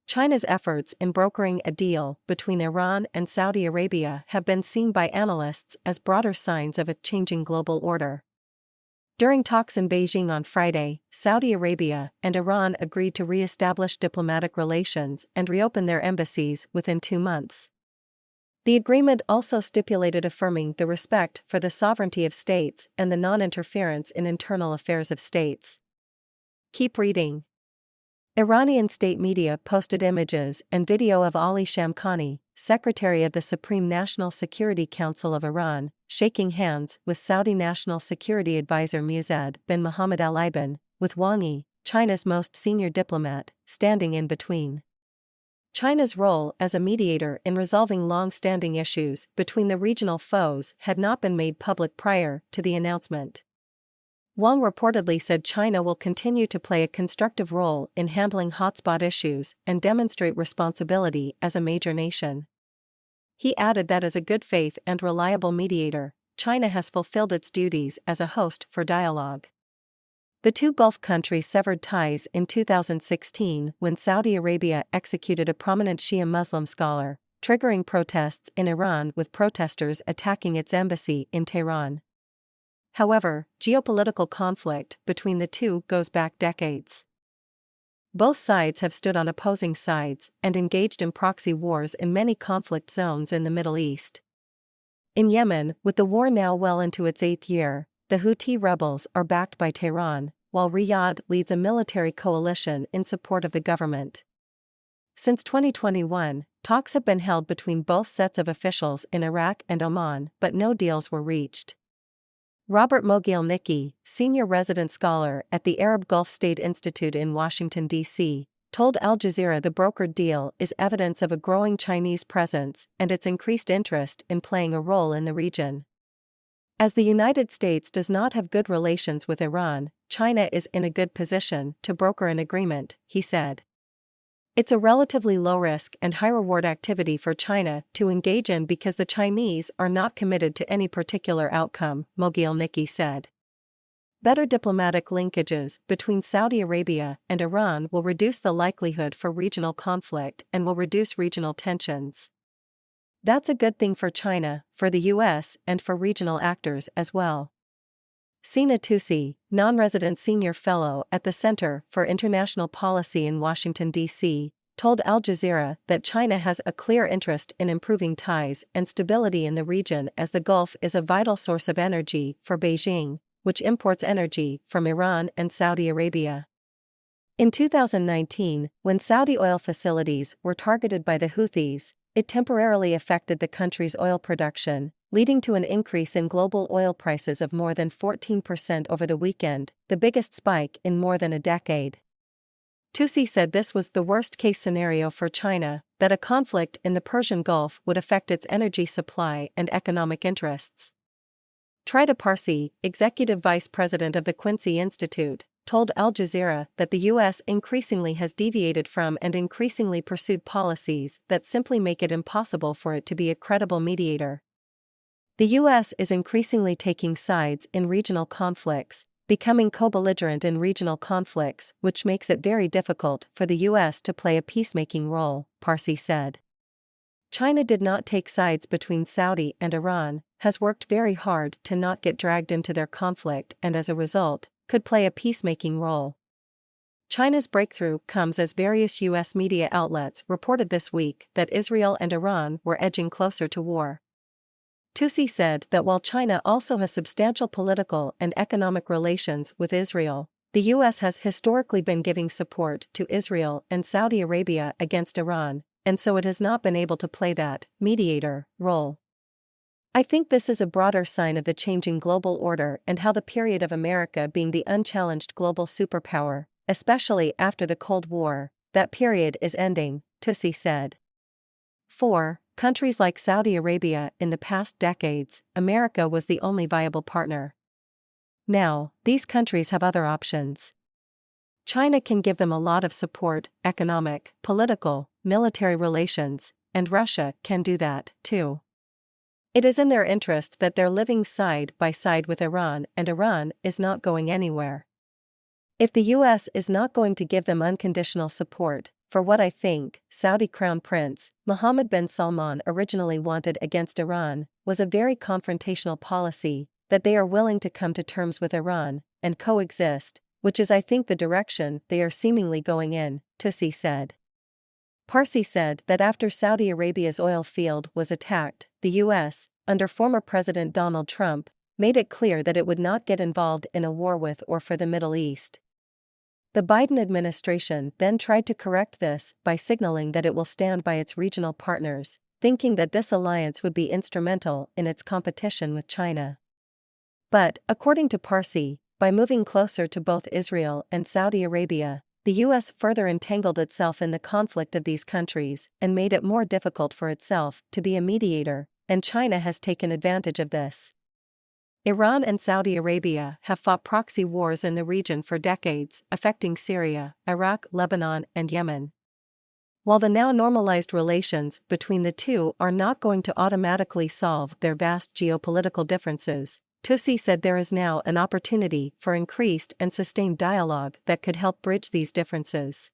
China's efforts in brokering a deal between Iran and Saudi Arabia have been seen by analysts as broader signs of a changing global order. During talks in Beijing on Friday, Saudi Arabia and Iran agreed to re-establish diplomatic relations and reopen their embassies within 2 months. The agreement also stipulated affirming the respect for the sovereignty of states and the non-interference in internal affairs of states. Keep reading. Iranian state media posted images and video of Ali Shamkhani, Secretary of the Supreme National Security Council of Iran, shaking hands with Saudi National Security Advisor Musaid bin Mohammed Al Ibn, with Wang Yi, China's most senior diplomat, standing in between. China's role as a mediator in resolving long-standing issues between the regional foes had not been made public prior to the announcement. Wang reportedly said China will continue to play a constructive role in handling hotspot issues and demonstrate responsibility as a major nation. He added that as a good faith and reliable mediator, China has fulfilled its duties as a host for dialogue. The two Gulf countries severed ties in 2016 when Saudi Arabia executed a prominent Shia Muslim scholar, triggering protests in Iran with protesters attacking its embassy in Tehran. However, geopolitical conflict between the two goes back decades. Both sides have stood on opposing sides and engaged in proxy wars in many conflict zones in the Middle East. In Yemen, with the war now well into its 8th year, the Houthi rebels are backed by Tehran, while Riyadh leads a military coalition in support of the government. Since 2021, talks have been held between both sets of officials in Iraq and Oman, but no deals were reached. Robert Mogilnicki, senior resident scholar at the Arab Gulf State Institute in Washington, D.C., told Al Jazeera the brokered deal is evidence of a growing Chinese presence and its increased interest in playing a role in the region. As the United States does not have good relations with Iran, China is in a good position to broker an agreement, he said. It's a relatively low-risk and high-reward activity for China to engage in because the Chinese are not committed to any particular outcome, Mogilnicki said. Better diplomatic linkages between Saudi Arabia and Iran will reduce the likelihood for regional conflict and will reduce regional tensions. That's a good thing for China, for the U.S., and for regional actors as well. Sina Tusi, non-resident senior fellow at the Center for International Policy in Washington, D.C., told Al Jazeera that China has a clear interest in improving ties and stability in the region as the Gulf is a vital source of energy for Beijing, which imports energy from Iran and Saudi Arabia. In 2019, when Saudi oil facilities were targeted by the Houthis, it temporarily affected the country's oil production, leading to an increase in global oil prices of more than 14% over the weekend, the biggest spike in more than a decade. Tusi said this was the worst-case scenario for China, that a conflict in the Persian Gulf would affect its energy supply and economic interests. Trita Parsi, executive vice president of the Quincy Institute, told Al Jazeera that the U.S. increasingly has deviated from and increasingly pursued policies that simply make it impossible for it to be a credible mediator. The U.S. is increasingly taking sides in regional conflicts, becoming co-belligerent in regional conflicts, which makes it very difficult for the U.S. to play a peacemaking role, Parsi said. China did not take sides between Saudi and Iran, has worked very hard to not get dragged into their conflict and as a result, could play a peacemaking role. China's breakthrough comes as various U.S. media outlets reported this week that Israel and Iran were edging closer to war. Tusi said that while China also has substantial political and economic relations with Israel, the U.S. has historically been giving support to Israel and Saudi Arabia against Iran, and so it has not been able to play that mediator role. I think this is a broader sign of the changing global order and how the period of America being the unchallenged global superpower, especially after the Cold War, that period is ending, Tusi said. For countries like Saudi Arabia in the past decades, America was the only viable partner. Now, these countries have other options. China can give them a lot of support, economic, political, military relations, and Russia can do that, too. It is in their interest that they're living side by side with Iran, and Iran is not going anywhere. If the U.S. is not going to give them unconditional support, for what I think, Saudi Crown Prince Mohammed bin Salman originally wanted against Iran was a very confrontational policy, that they are willing to come to terms with Iran and coexist, which is I think the direction they are seemingly going in, Toussi said. Parsi said that after Saudi Arabia's oil field was attacked, the U.S., under former President Donald Trump, made it clear that it would not get involved in a war with or for the Middle East. The Biden administration then tried to correct this by signaling that it will stand by its regional partners, thinking that this alliance would be instrumental in its competition with China. But, according to Parsi, by moving closer to both Israel and Saudi Arabia, the U.S. further entangled itself in the conflict of these countries and made it more difficult for itself to be a mediator, and China has taken advantage of this. Iran and Saudi Arabia have fought proxy wars in the region for decades, affecting Syria, Iraq, Lebanon, and Yemen. While the now normalized relations between the two are not going to automatically solve their vast geopolitical differences, Toussi said there is now an opportunity for increased and sustained dialogue that could help bridge these differences.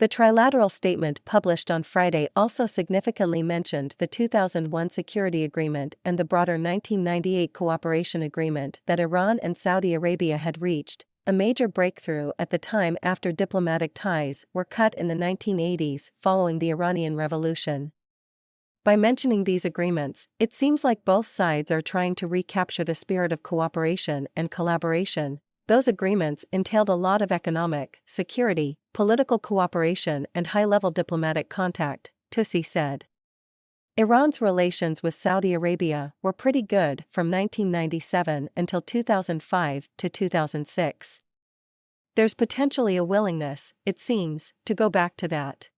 The trilateral statement published on Friday also significantly mentioned the 2001 security agreement and the broader 1998 cooperation agreement that Iran and Saudi Arabia had reached, a major breakthrough at the time after diplomatic ties were cut in the 1980s following the Iranian Revolution. By mentioning these agreements, it seems like both sides are trying to recapture the spirit of cooperation and collaboration. Those agreements entailed a lot of economic, security, political cooperation and high-level diplomatic contact, Toussi said. Iran's relations with Saudi Arabia were pretty good from 1997 until 2005 to 2006. There's potentially a willingness, it seems, to go back to that.